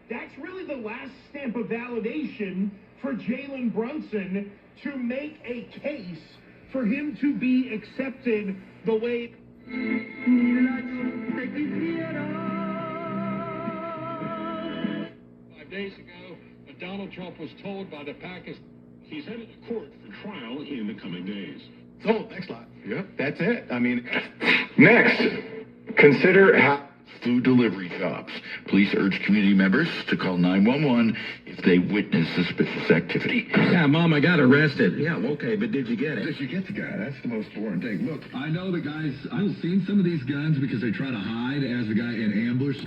That's really the last stamp of validation for Jalen Brunson to make a case for him to be accepted the way. 5 days ago, Donald Trump was told by the Pakistan he's headed to court for trial in the coming days. So, next slide. Yep, that's it. I mean, next, consider how food delivery jobs. Police urge community members to call 911 if they witness suspicious activity. Yeah, Mom, I got arrested. Yeah, okay, but did you get it? Did you get the guy? That's the most important thing. Look, I know the guys, I've seen some of these guns because they try to hide as the guy in ambush.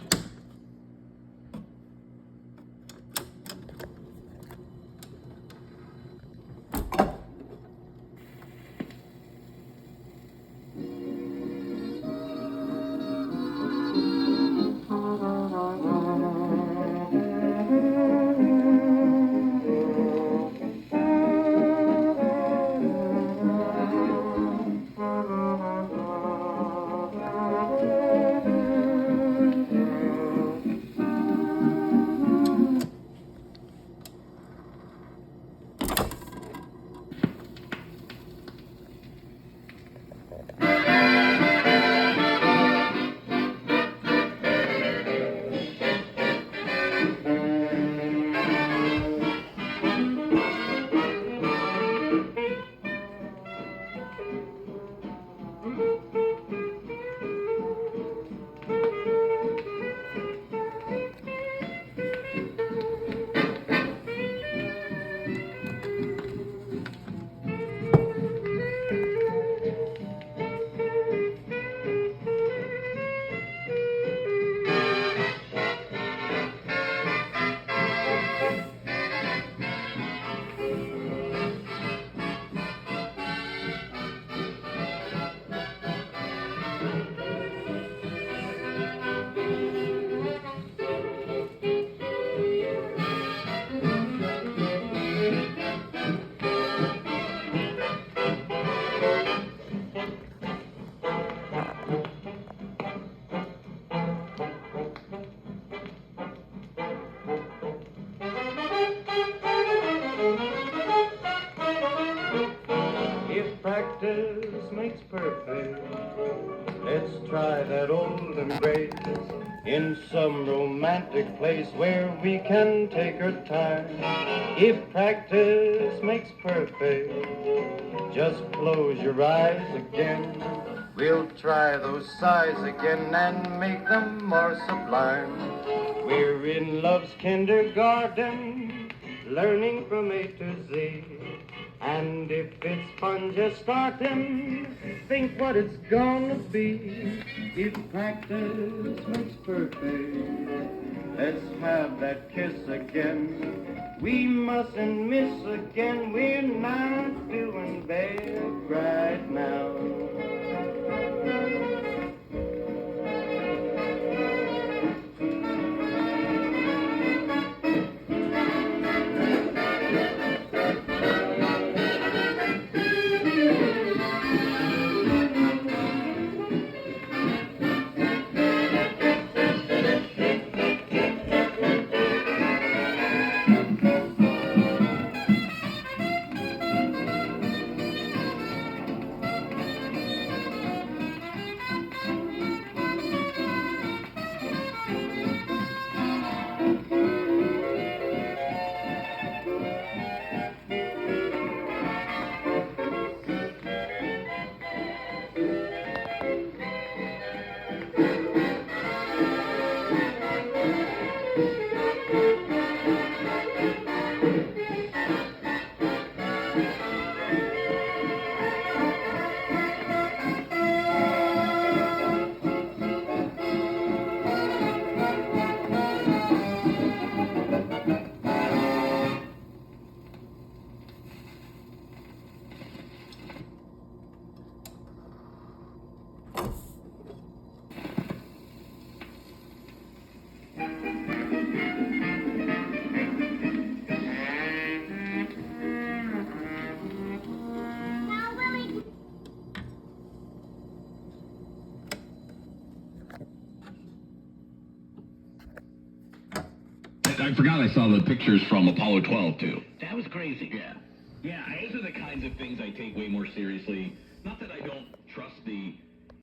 In some romantic place where we can take our time. If practice makes perfect, just close your eyes again. We'll try those sighs again and make them more sublime. We're in love's kindergarten, learning from A to Z. And if it's fun just starting, think what it's gonna be. If practice makes perfect, let's have that kiss again. We mustn't miss again, we're not doing bad right now. I forgot I saw the pictures from Apollo 12, too. That was crazy. Yeah. Yeah, those are the kinds of things I take way more seriously. Not that I don't trust the